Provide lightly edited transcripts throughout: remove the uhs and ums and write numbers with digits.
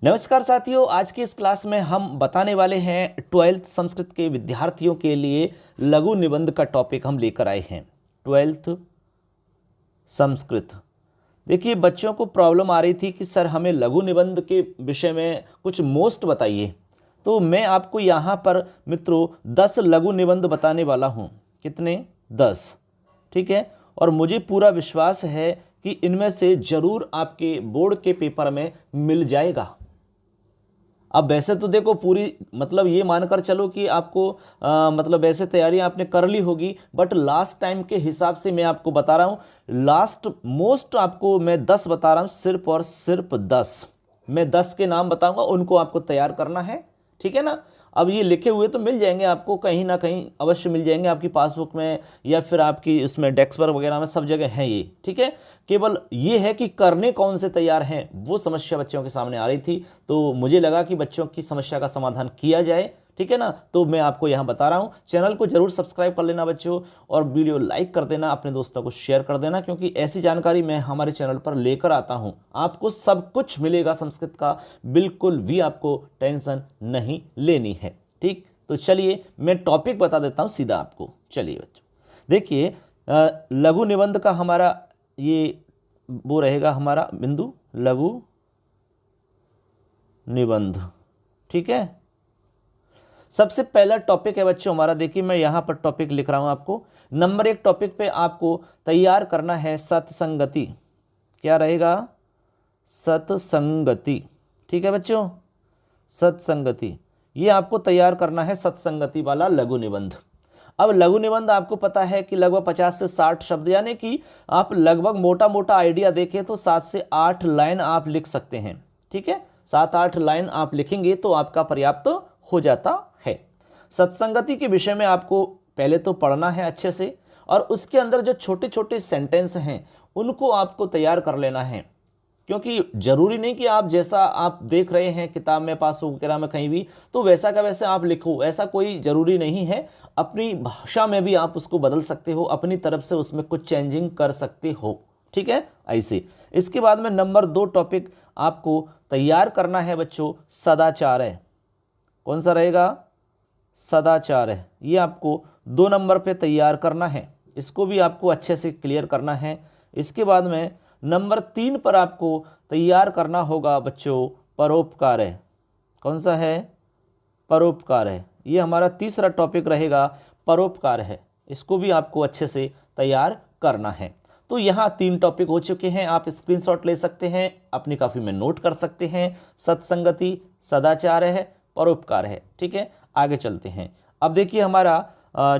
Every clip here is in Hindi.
नमस्कार साथियों, आज की इस क्लास में हम बताने वाले हैं 12th संस्कृत के विद्यार्थियों के लिए लघु निबंध का टॉपिक हम लेकर आए हैं। 12th संस्कृत। देखिए, बच्चों को प्रॉब्लम आ रही थी कि सर हमें लघु निबंध के विषय में कुछ मोस्ट बताइए। तो मैं आपको यहाँ पर मित्रों 10 लघु निबंध बताने वाला हूँ। कितने? 10। ठीक है। और मुझे पूरा विश्वास है कि इनमें से ज़रूर आपके बोर्ड के पेपर में मिल जाएगा। अब वैसे तो देखो, पूरी मतलब ये मानकर चलो कि आपको मतलब वैसे तैयारी आपने कर ली होगी, बट लास्ट टाइम के हिसाब से मैं आपको बता रहा हूँ। लास्ट मोस्ट आपको मैं 10 बता रहा हूँ, सिर्फ और सिर्फ 10। मैं 10 के नाम बताऊंगा, उनको आपको तैयार करना है। ठीक है ना। अब ये लिखे हुए तो मिल जाएंगे आपको, कहीं ना कहीं अवश्य मिल जाएंगे आपकी पासबुक में या फिर आपकी इसमें डेस्क पर वगैरह में, सब जगह हैं ये। ठीक है। केवल ये है कि करने कौन से तैयार हैं, वो समस्या बच्चों के सामने आ रही थी। तो मुझे लगा कि बच्चों की समस्या का समाधान किया जाए। ठीक है ना। तो मैं आपको यहाँ बता रहा हूँ। चैनल को जरूर सब्सक्राइब कर लेना बच्चों, और वीडियो लाइक कर देना, अपने दोस्तों को शेयर कर देना, क्योंकि ऐसी जानकारी मैं हमारे चैनल पर लेकर आता हूँ। आपको सब कुछ मिलेगा संस्कृत का, बिल्कुल भी आपको टेंशन नहीं लेनी है। ठीक। तो चलिए मैं टॉपिक बता देता हूँ सीधा आपको। चलिए बच्चों, देखिए लघु निबंध का हमारा ये वो रहेगा हमारा बिंदु, लघु निबंध। ठीक है। सबसे पहला टॉपिक है बच्चों हमारा, देखिए मैं यहां पर टॉपिक लिख रहा हूं आपको। नंबर 1 टॉपिक पे आपको तैयार करना है सतसंगति। क्या रहेगा? सतसंगति। ठीक है बच्चों, सतसंगति, ये आपको तैयार करना है, सतसंगति वाला लघु निबंध। अब लघु निबंध आपको पता है कि लगभग 50 से 60 शब्द, यानी कि आप लगभग मोटा मोटा आइडिया देखें तो 7 से 8 लाइन आप लिख सकते हैं। ठीक है। 7-8 लाइन आप लिखेंगे तो आपका पर्याप्त हो जाता है। सत्संगति के विषय में आपको पहले तो पढ़ना है अच्छे से, और उसके अंदर जो छोटे छोटे सेंटेंस हैं उनको आपको तैयार कर लेना है। क्योंकि जरूरी नहीं कि आप जैसा आप देख रहे हैं किताब में, पासबुक वगैरह में कहीं भी, तो वैसा का वैसे आप लिखो, ऐसा कोई जरूरी नहीं है। अपनी भाषा में भी आप उसको बदल सकते हो, अपनी तरफ से उसमें कुछ चेंजिंग कर सकते हो। ठीक है, ऐसे। इसके बाद में नंबर 2 टॉपिक आपको तैयार करना है बच्चों, सदाचार है। कौन सा रहेगा? सदाचार है। ये आपको 2 नंबर पे तैयार करना है, इसको भी आपको अच्छे से क्लियर करना है। इसके बाद में नंबर 3 पर आपको तैयार करना होगा बच्चों, परोपकार है। कौन सा है? परोपकार है। ये हमारा तीसरा टॉपिक रहेगा, परोपकार है। इसको भी आपको अच्छे से तैयार करना है। तो यहाँ 3 टॉपिक हो चुके हैं, आप स्क्रीनशॉट ले सकते हैं, अपनी कॉपी में नोट कर सकते हैं। सत्संगति, सदाचार है, परोपकार है। ठीक है, आगे चलते हैं। अब देखिए हमारा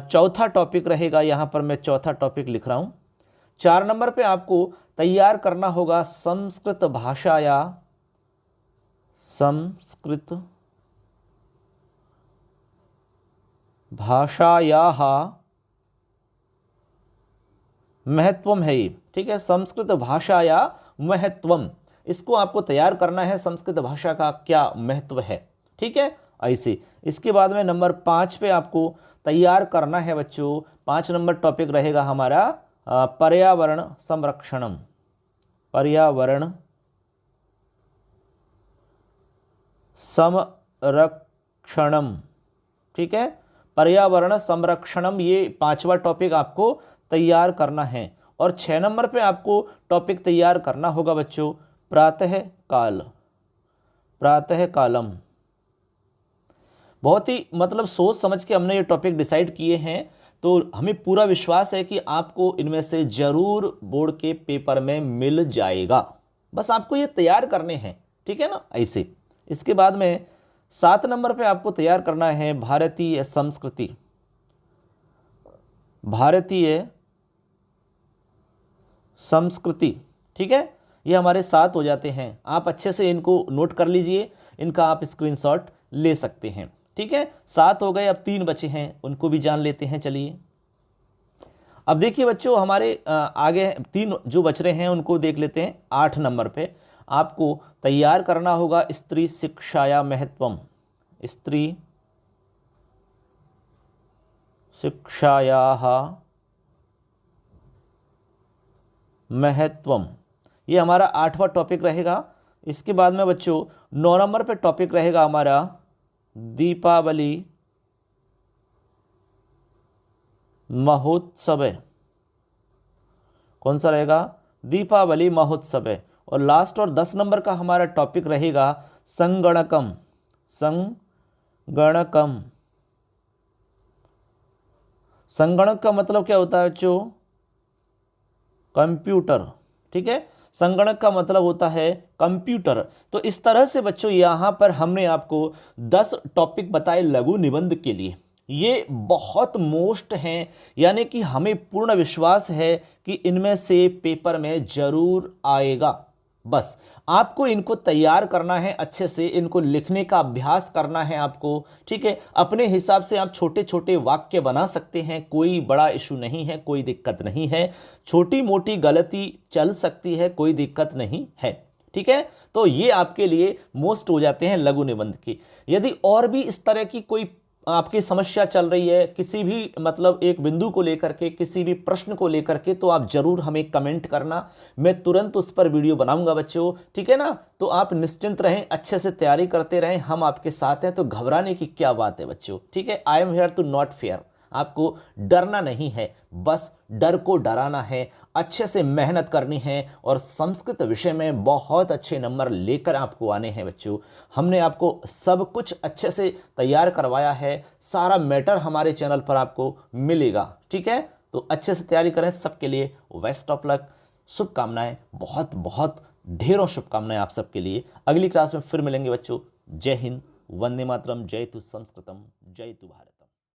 चौथा टॉपिक रहेगा, यहाँ पर मैं चौथा टॉपिक लिख रहा हूँ। 4 नंबर पे आपको तैयार करना होगा संस्कृत भाषाया, संस्कृत भाषायाः महत्वम है ये। ठीक है, संस्कृत भाषाया महत्वम, इसको आपको तैयार करना है, संस्कृत भाषा का क्या महत्व है। ठीक है, ऐसे। इसके बाद में नंबर 5 पे आपको तैयार करना है बच्चों, 5 नंबर टॉपिक रहेगा हमारा पर्यावरण संरक्षणम। पर्यावरण संरक्षणम। ठीक है, पर्यावरण संरक्षणम, ये 5वां टॉपिक आपको तैयार करना है। और 6 नंबर पे आपको टॉपिक तैयार करना होगा बच्चों, प्रातः काल, प्रातः कालम। बहुत ही मतलब सोच समझ के हमने ये टॉपिक डिसाइड किए हैं, तो हमें पूरा विश्वास है कि आपको इनमें से जरूर बोर्ड के पेपर में मिल जाएगा। बस आपको ये तैयार करने हैं। ठीक है ना, ऐसे। इसके बाद में 7 नंबर पे आपको तैयार करना है भारतीय संस्कृति, भारतीय संस्कृति। ठीक है, ये हमारे 7 हो जाते हैं। आप अच्छे से इनको नोट कर लीजिए, इनका आप स्क्रीनशॉट ले सकते हैं। ठीक है, 7 हो गए, अब 3 बचे हैं, उनको भी जान लेते हैं। चलिए अब देखिए बच्चों, हमारे आगे 3 जो बच रहे हैं उनको देख लेते हैं। 8 नंबर पे आपको तैयार करना होगा स्त्री शिक्षाया महत्वम, स्त्री शिक्षायाः महत्वम, ये हमारा 8वां टॉपिक रहेगा, इसके बाद में बच्चों 9 नंबर पे टॉपिक रहेगा हमारा दीपावली महोत्सव। कौन सा रहेगा? दीपावली महोत्सव। और लास्ट और 10 नंबर का हमारा टॉपिक रहेगा संगणकम। संगणकम, संगणक का मतलब क्या होता है बच्चों? कंप्यूटर। ठीक है, संगणक का मतलब होता है कंप्यूटर। तो इस तरह से बच्चों यहां पर हमने आपको 10 टॉपिक बताए लघु निबंध के लिए। ये बहुत मोस्ट हैं, यानी कि हमें पूर्ण विश्वास है कि इनमें से पेपर में जरूर आएगा। बस आपको इनको तैयार करना है, अच्छे से इनको लिखने का अभ्यास करना है आपको। ठीक है, अपने हिसाब से आप छोटे छोटे वाक्य बना सकते हैं, कोई बड़ा इशू नहीं है, कोई दिक्कत नहीं है। छोटी मोटी गलती चल सकती है, कोई दिक्कत नहीं है। ठीक है, तो ये आपके लिए मोस्ट हो जाते हैं लघु निबंध की। यदि और भी इस तरह की कोई आपकी समस्या चल रही है, किसी भी मतलब एक बिंदु को लेकर के, किसी भी प्रश्न को लेकर के, तो आप जरूर हमें कमेंट करना, मैं तुरंत उस पर वीडियो बनाऊंगा बच्चों। ठीक है ना, तो आप निश्चिंत रहें, अच्छे से तैयारी करते रहें, हम आपके साथ हैं। तो घबराने की क्या बात है बच्चों? ठीक है, I am here to not fear. आपको डरना नहीं है, बस डर को डराना है, अच्छे से मेहनत करनी है और संस्कृत विषय में बहुत अच्छे नंबर लेकर आपको आने हैं बच्चों। हमने आपको सब कुछ अच्छे से तैयार करवाया है, सारा मैटर हमारे चैनल पर आपको मिलेगा। ठीक है, तो अच्छे से तैयारी करें। सबके लिए बेस्ट ऑफ लक, शुभकामनाएं, बहुत बहुत ढेरों शुभकामनाएं आप सबके लिए। अगली क्लास में फिर मिलेंगे बच्चों। जय हिंद, वंदे मातरम, जय तु संस्कृतम, जय तु भारत।